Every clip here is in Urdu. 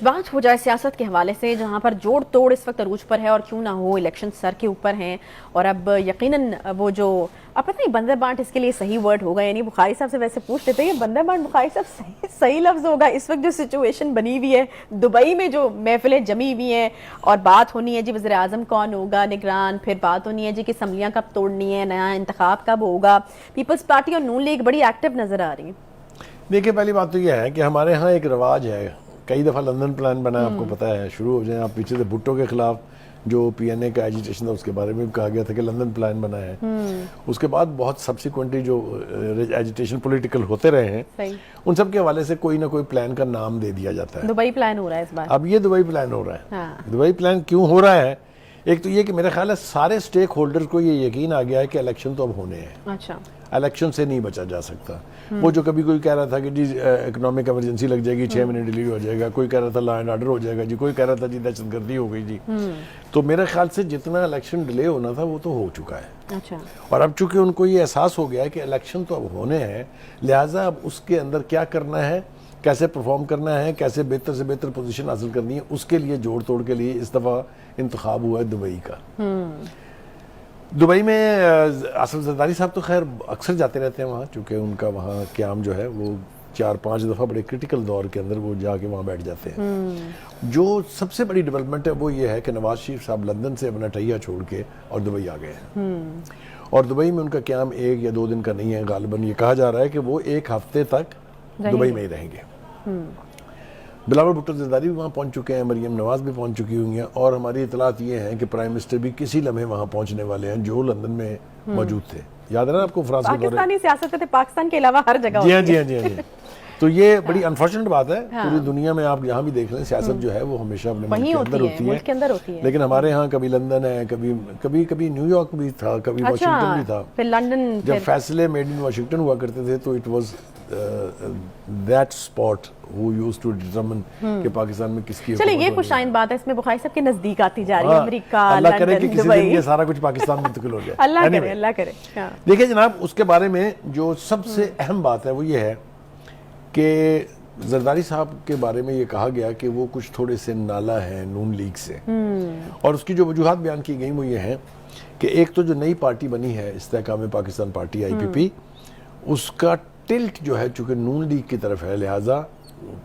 بات ہو جائے سیاست کے حوالے سے، جہاں پر جوڑ توڑ اس وقت عروج پر ہے، اور کیوں نہ ہو الیکشن سر کے اوپر ہیں، اور اب یقیناً وہ جو اب پتہ نہیں بندر بانٹ اس کے لیے صحیح ورڈ ہوگا یا نہیں، بخاری صاحب سے ویسے پوچھ لیتے ہیں یہ بندر بانٹ بخاری صاحب صحیح لفظ ہوگا اس وقت جو سچویشن بنی ہوئی ہے دبئی میں، جو محفلیں جمی ہوئی ہیں اور بات ہونی ہے جی وزیر اعظم کون ہوگا نگران، پھر بات ہونی ہے جی کہ اسمبلیاں کب توڑنی ہے، نیا انتخاب کب ہوگا، پیپلز پارٹی اور نون لیگ بڑی ایکٹیو نظر آ رہی ہے۔ دیکھیں پہلی بات تو یہ ہے کہ ہمارے ہاں ایک رواج ہے، کئی دفعہ لندن پلان بنا ہے، آپ کو پتہ ہے، شروع ہو جائیں آپ پیچھے سے بھٹو کے خلاف جو پی این اے کا ایجیٹیشن تھا اس کے بارے میں بھی کہا گیا تھا کہ لندن پلان بنا ہے، اس کے بعد بہت سبسیکوئنٹلی جو ایجیٹیشن پولیٹیکل ہوتے رہے ہیں ان سب کے حوالے سے کوئی نہ کوئی پلان کا نام دے دیا جاتا ہے۔ دبئی پلان ہو رہا ہے اس بار، اب یہ دبئی پلان ہو رہا ہے۔ دبئی پلان کیوں ہو رہا ہے؟ ایک تو یہ کہ میرے خیال ہے سارے سٹیک ہولڈرز کو یہ یقین آ گیا ہے کہ الیکشن تو اب ہونے ہیں، اچھا الیکشن سے نہیں بچا جا سکتا۔ وہ جو کبھی کوئی کہہ رہا تھا کہ جی اکنامک ایمرجنسی لگ جائے گی 6 مہینے ڈیلی ہو جائے گا، کوئی کہہ رہا تھا لا اینڈ آرڈر ہو جائے گا جی، کوئی کہہ رہا تھا جی دہشت گردی ہو گئی جی، تو میرے خیال سے جتنا الیکشن ڈیلے ہونا تھا وہ تو ہو چکا ہے۔ اچھا، اور اب چونکہ ان کو یہ احساس ہو گیا ہے کہ الیکشن تو اب ہونے ہیں، لہٰذا اب اس کے اندر کیا کرنا ہے، کیسے پرفارم کرنا ہے، کیسے بہتر سے بہتر پوزیشن حاصل کرنی ہے، اس کے لیے جوڑ توڑ کے لیے اس دفعہ انتخاب ہوا ہے دبئی کا۔ دبئی میں اصل زرداری صاحب تو خیر اکثر جاتے رہتے ہیں وہاں، چونکہ ان کا وہاں قیام جو ہے وہ 4-5 دفعہ بڑے کرٹیکل دور کے اندر وہ جا کے وہاں بیٹھ جاتے ہیں۔ جو سب سے بڑی ڈیولپمنٹ ہے وہ یہ ہے کہ نواز شریف صاحب لندن سے اپنا ٹھیا چھوڑ کے اور دبئی آ گئے ہیں، اور دبئی میں ان کا قیام 1 یا 2 دن کا نہیں ہے، غالباً یہ کہا جا رہا ہے کہ وہ 1 ہفتے تک دبئی میں ہی رہیں گے۔ بلاول بھٹو زرداری بھی وہاں پہنچ چکے ہیں، مریم نواز بھی پہنچ چکی ہوئی ہیں، اور ہماری اطلاعات یہ ہیں کہ پرائم منسٹر بھی کسی لمحے وہاں پہنچنے والے ہیں جو لندن میں موجود تھے۔ یاد ہے نا آپ کو فرانس کے دورے؟ پاکستانی سیاست ہے پاکستان کے علاوہ ہر جگہ جی ہاں جی ہاں جی ہاں جی۔ تو یہ بڑی انفارچونیٹ بات ہے، پوری دنیا میں آپ یہاں بھی دیکھ لیں سیاست جو ہے وہ ہمیشہ اپنے ملک کے اندر ہوتی ہے، لیکن ہمارے ہاں کبھی لندن ہے، کبھی نیو یارک بھی تھا، کبھی واشنگٹن بھی تھا۔ پھر لندن جب فیصلے میڈ ان واشنگٹن ہوا کرتے تھے تو it was that spot who used to determine کہ پاکستان میں کس کی چلیں یہ کچھ شائن بات ہے، اس میں بخاری صاحب کے نزدیک آتی جا رہی ہے امریکہ، اللہ کرے کہ کسی دن دبئی، یہ سارا کچھ پاکستان منتقل ہو جائے، اللہ کرے اللہ کرے۔ دیکھیں جناب، اس کے بارے میں جو سب سے اہم بات ہے وہ یہ ہے کہ زرداری صاحب کے بارے میں یہ کہا گیا کہ وہ کچھ تھوڑے سے نالا ہیں نون لیگ سے، اور اس کی جو وجوہات بیان کی گئی وہ یہ ہیں کہ ایک تو جو نئی پارٹی بنی ہے استحکام پاکستان پارٹی IPP، اس کا ٹلٹ جو ہے چونکہ نون لیگ کی طرف ہے، لہٰذا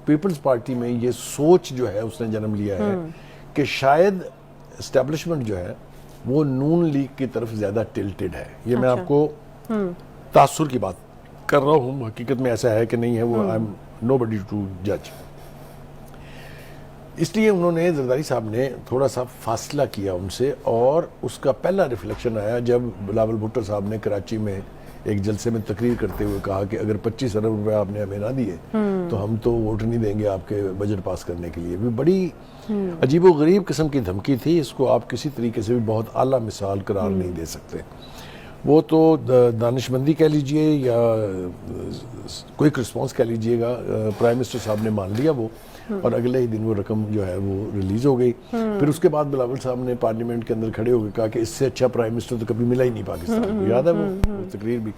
پیپلز پارٹی میں یہ سوچ جو ہے اس نے جنم لیا ہے کہ شاید اسٹیبلشمنٹ جو ہے وہ نون لیگ کی طرف زیادہ ٹلٹڈ ہے۔ یہ میں آپ کو تاثر کی بات کر رہا ہوں، حقیقت میں ایسا ہے کہ نہیں ہے وہ I am know body to جج۔ اس لیے انہوں نے زرداری صاحب نے تھوڑا سا فاصلہ کیا ان سے، اور اس کا پہلا ریفلیکشن آیا جب بلاول بھٹو صاحب نے کراچی میں ایک جلسے میں تقریر کرتے ہوئے کہا کہ اگر 25 ارب روپے آپ نے ہمیں نہ دیے تو ہم تو ووٹ نہیں دیں گے آپ کے بجٹ پاس کرنے کے لیے۔ بھی بڑی عجیب و غریب قسم کی دھمکی تھی، اس کو آپ کسی طریقے سے بھی بہت اعلیٰ مثال قرار نہیں دے سکتے۔ وہ تو دانش مندی کہہ لیجئے یا کوئک رسپانس کہہ لیجئے گا، پرائم منسٹر صاحب نے مان لیا وہ، اور اگلے ہی دن وہ رقم جو ہے وہ ریلیز ہو گئی۔ پھر اس کے بعد بلاول صاحب نے پارلیمنٹ کے اندر کھڑے ہو کے کہا کہ اس سے اچھا پرائم منسٹر تو کبھی ملا ہی نہیں پاکستان کو، یاد ہے وہ تقریر بھی۔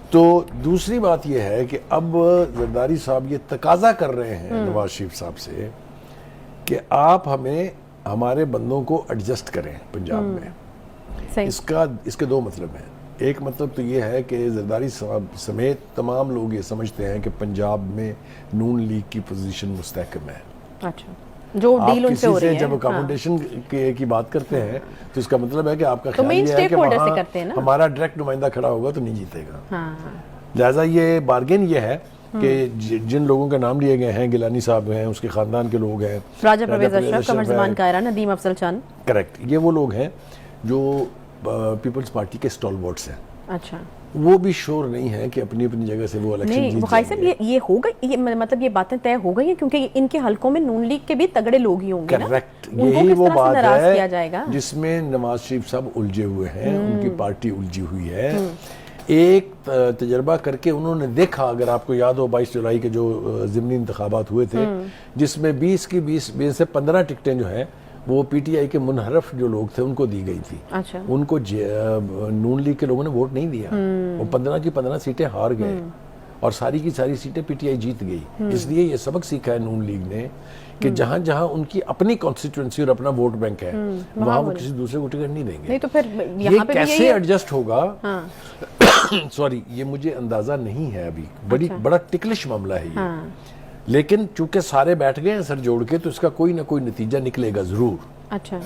تو دوسری بات یہ ہے کہ اب زرداری صاحب یہ تقاضا کر رہے ہیں نواز شریف صاحب سے کہ آپ ہمیں ہمارے بندوں کو ایڈجسٹ کریں پنجاب میں۔ اس کے 2 مطلب ہیں۔ ایک مطلب تو یہ ہے کہ زرداری صاحب سمیت تمام لوگ یہ سمجھتے ہیں کہ پنجاب میں نون لیگ کی پوزیشن مستحکم ہے۔ اچھا، جو ڈیل ان سے ہو رہی ہے، جب اکاموڈیشن کی بات کرتے ہیں تو اس کا مطلب ہے کہ آپ کا خیال یہ ہے کہ وہاں ہمارا ڈائریکٹ نمائندہ کھڑا ہوگا تو نہیں جیتے گا۔ لہٰذا یہ بارگین یہ ہے کہ جن لوگوں کا نام لیے گئے ہیں، گیلانی صاحب ہیں، اس کے خاندان کے لوگ ہیں، راجہ پرویز اشرف، قمر زمان کائرہ، ندیم افضل چند، کریکٹ، یہ وہ لوگ ہیں جو پیپلز پارٹی کے اسٹالورٹس ہیں۔ اچھا، وہ بھی شور نہیں ہے کہ اپنی اپنی جگہ سے وہ الیکشن نہیں بخاری صاحب یہ ہو گئی، مطلب یہ باتیں طے ہو گئی ہیں کیونکہ ان کے حلقوں میں نون لیگ کے بھی تگڑے لوگ ہی ہوں گے نا، کریکٹ، ان کو یہی کس وہ طرح سے بات ناراض کیا ہے جائے گا جس میں نواز شریف صاحب الجھے ہوئے ہیں، ان کی پارٹی الجھی ہوئی ہے۔ ایک تجربہ کر کے انہوں نے دیکھا، اگر آپ کو یاد ہو 22 جولائی کے جو ضمنی انتخابات ہوئے تھے جس میں 20 سے 15 ٹکٹیں جو ہیں وہ پی ٹی آئی کے منحرف جو لوگ تھے ان کو دی گئی تھی۔ ان کو نون لیگ کے لوگوں نے ووٹ نہیں دیا، وہ 15 کی 15 سیٹیں ہار گئے، اور ساری کی ساری سیٹیں پی ٹی آئی جیت گئی. اس لیے یہ سبق سیکھا ہے نون لیگ نے کہ جہاں جہاں ان کی اپنی کانسٹیٹوئنسی اور اپنا ووٹ بینک ہے وہاں وہ کسی دوسرے کو ٹکٹ نہیں دیں گے. نہیں تو پھر یہ کیسے ایڈجسٹ ہوگا سوری یہ مجھے اندازہ نہیں ہے ابھی. بڑا ٹکلش معاملہ ہے یہ, لیکن چونکہ سارے بیٹھ گئے ہیں سر جوڑ کے تو اس کا کوئی نہ کوئی نتیجہ نکلے گا ضرور. اچھا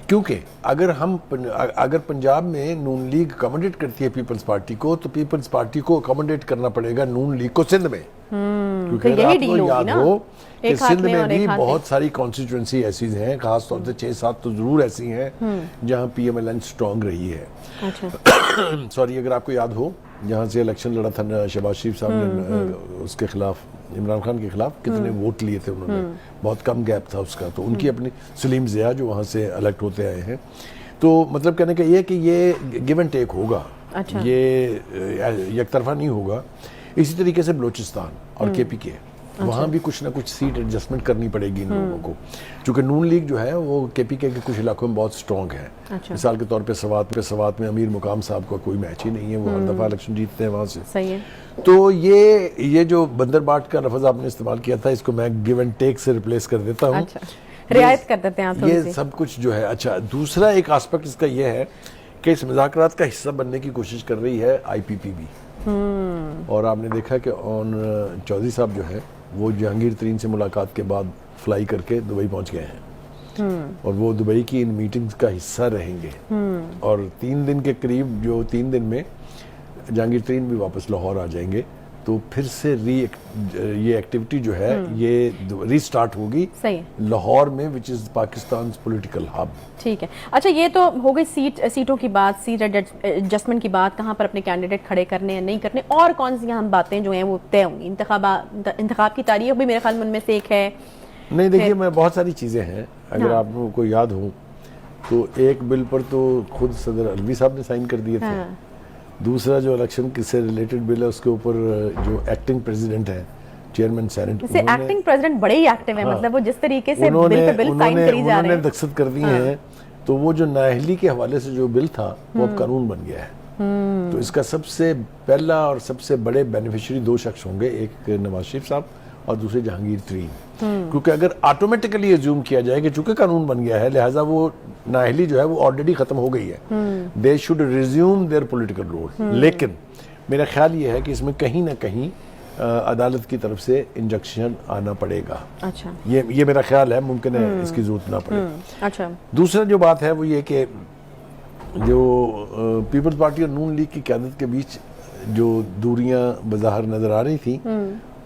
کیونکہ اگر پنجاب میں نون لیگ اکاموڈیٹ کرتی ہے پیپلز پارٹی کو تو پیپلز پارٹی کو اکاموڈیٹ کرنا پڑے گا نون لیگ کو سندھ میں. کیونکہ آپ کو یاد ہو کہ سندھ میں بھی بہت ساری کانسٹیٹوئنسی ایسی ہیں, خاص طور سے 6-7 تو ضرور ایسی ہیں جہاں P M L N strong رہی ہے. سوری اگر آپ کو یاد ہو جہاں سے الیکشن لڑا تھا شہباز شریف صاحب نے اس کے خلاف, عمران خان کے خلاف, کتنے ووٹ لیے تھے انہوں نے, بہت کم گیپ تھا اس کا. تو ان کی اپنی سلیم ضیاء جو وہاں سے الیکٹ ہوتے آئے ہیں. تو مطلب کہنے کا یہ کہ یہ گیو اینڈ ٹیک ہوگا, یہ یک طرفہ نہیں ہوگا. اسی طریقے سے بلوچستان اور کے پی کے وہاں بھی کچھ نہ کچھ سیٹ ایڈجسٹمنٹ کرنی پڑے گی ان لوگوں کو, چونکہ نون لیگ جو ہے وہ کے پی کے کچھ علاقوں میں بہت سٹرونگ ہے. مثال کے طور پہ سوات میں امیر مقام صاحب کا کوئی میچ ہی نہیں ہے, وہ ہر دفعہ الیکشن جیتتے ہیں وہاں سے. صحیح ہے. تو یہ جو بندر باٹ کا لفظ آپ نے استعمال کیا تھا اس کو میں گیو اینڈ ٹیک سے ریپلیس کر دیتا ہوں. رعایت کر دیتے ہیں آپ یہ سب کچھ جو ہے. اچھا دوسرا ایک آسپیکٹ اس کا یہ ہے کہ اس مذاکرات کا حصہ بننے کی کوشش کر رہی ہے آئی پی پی بھی. اور آپ نے دیکھا کہ چودھری صاحب جو ہے وہ جہانگیر ترین سے ملاقات کے بعد فلائی کر کے دبئی پہنچ گئے ہیں اور وہ دبئی کی ان میٹنگز کا حصہ رہیں گے. اور 3 دن کے قریب جو 3 دن میں جہانگیر ترین بھی واپس لاہور آ جائیں گے تو پھر سے یہ ایکٹیویٹی جو ہے یہ ری سٹارٹ ہوگی لاہور میں وچ از پاکستان's پولیٹیکل ہب. ٹھیک ہے. اچھا یہ تو ہو گئی سیٹوں کی بات, سیٹ ایڈجسٹمنٹ کی بات, کہاں پر اپنے کینڈیڈیٹ کھڑے کرنے ہیں نہیں کرنے, اور کون سی ہم باتیں جو ہیں وہ طے ہوں گی. انتخاب کی تاریخ بھی میرے خیال میں ان میں سے ایک ہے. نہیں دیکھیے میں بہت ساری چیزیں ہیں, اگر آپ کو یاد ہو تو ایک بل پر تو خود صدر الوی صاحب نے سائن کر دیے تھے. دوسرا جو الیکشن سے ریلیٹڈ بل ہے اس کے اوپر جو ایکٹنگ پریزیڈنٹ ہے چیئرمین سینٹ, ایکٹنگ پریزیڈنٹ بڑے ہی ایکٹیو ہیں, مطلب وہ جس طریقے سے بل پہ بل سائن کری جا رہے ہیں انہوں نے دستخط کر دیے ہیں. تو وہ جو نااہلی کے حوالے سے جو بل تھا وہ اب قانون بن گیا ہے. تو اس کا سب سے پہلا اور سب سے بڑے بینیفیشری 2 شخص ہوں گے, ایک نواز شریف صاحب اور دوسرے جہانگیر ترین. کیونکہ اگر آٹومیٹیکلی ایزیوم کیا جائے کہ چونکہ قانون بن گیا ہے لہٰذا وہ نااہلی جو ہے وہ آلریڈی ختم ہو گئی ہے, they should resume their political role. لیکن میرا خیال یہ ہے کہ اس میں کہیں نہ کہیں عدالت کی طرف سے انجیکشن آنا پڑے گا. اچھا یہ میرا خیال ہے, ممکن ہے اس کی ضرورت نہ پڑے. اچھا دوسرا جو بات ہے وہ یہ کہ جو پیپلز پارٹی اور نون لیگ کی قیادت کے بیچ جو دوریاں بظاہر نظر آ رہی تھیں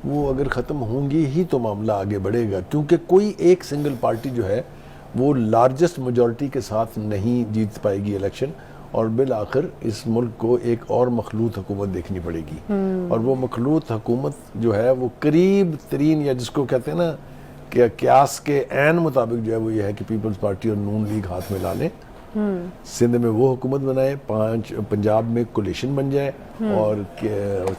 وہ اگر ختم ہوں گی ہی تو معاملہ آگے بڑھے گا, کیونکہ کوئی ایک سنگل پارٹی جو ہے وہ لارجسٹ میجورٹی کے ساتھ نہیں جیت پائے گی الیکشن, اور بالآخر اس ملک کو ایک اور مخلوط حکومت دیکھنی پڑے گی. اور وہ مخلوط حکومت جو ہے وہ قریب ترین, یا جس کو کہتے ہیں نا کہ قیاس کے عین مطابق جو ہے وہ یہ ہے کہ پیپلز پارٹی اور نون لیگ ہاتھ میں لا لیں, سندھ میں وہ حکومت بنائے, پنجاب میں کولیشن بن جائے, اور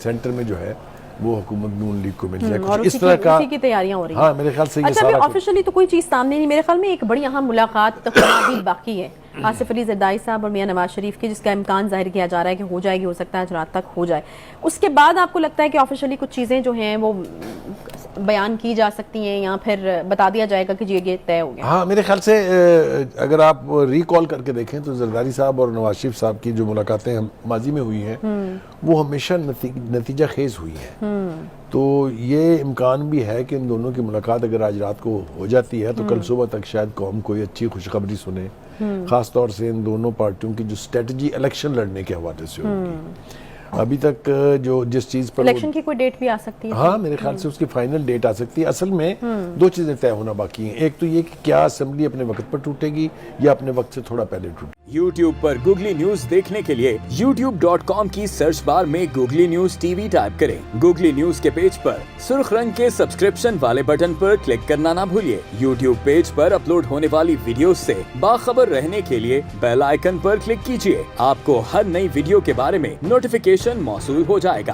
سینٹر میں جو ہے وہ حکومت نون لیگ کو مل جائے. اور اس طرح کی تیاریاں ہو رہی ہیں. ہاں میرے خیال سے یہ سارا آفیشلی تو کوئی چیز سامنے نہیں. میرے خیال میں ایک بڑی اہم ملاقات بھی باقی ہے آصف علی زرداری صاحب اور میاں نواز شریف کی, جس کا امکان ظاہر کیا جا رہا ہے کہ ہو جائے گی, ہو سکتا ہے آج رات تک ہو جائے. اس کے بعد آپ کو لگتا ہے کہ آفیشلی کچھ چیزیں جو ہیں وہ بیان کی جا سکتی ہیں یا پھر بتا دیا جائے گا کہ یہ طے ہو گیا؟ ہاں میرے خیال سے اگر آپ ریکال کر کے دیکھیں تو زرداری صاحب اور نواز شریف صاحب کی جو ملاقاتیں ماضی میں ہوئی ہیں وہ ہمیشہ نتیجہ خیز ہوئی ہیں. تو یہ امکان بھی ہے کہ ان دونوں کی ملاقات اگر آج رات کو ہو جاتی ہے تو کل صبح تک شاید قوم کوئی اچھی خوشخبری سنے, خاص طور سے ان دونوں پارٹیوں کی جو اسٹریٹجی الیکشن لڑنے کے حوالے سے ہوگی. ابھی تک جو جس چیز پر الیکشن کی کوئی ڈیٹ بھی آ سکتی ہے. ہاں میرے خیال سے اس کی فائنل ڈیٹ آ سکتی ہے. اصل میں 2 چیزیں طے ہونا باقی ہیں. ایک تو یہ کہ کیا اسمبلی اپنے وقت پر ٹوٹے گی یا اپنے وقت سے تھوڑا پہلے ٹوٹے گی. YouTube پر گوگلی نیوز دیکھنے کے لیے youtube.com کی سرچ بار میں googly news T V type کریں. گوگلی نیوز کے پیج پر سرخ رنگ کے سبسکرپشن والے بٹن پر کلک کرنا نہ بھولیے. YouTube پیج پر اپلوڈ ہونے والی ویڈیوز سے باخبر رہنے کے لیے بیل آئیکن پر کلک کیجیے. آپ کو ہر نئی ویڈیو کے بارے میں نوٹیفیکیشن موصول ہو جائے گا.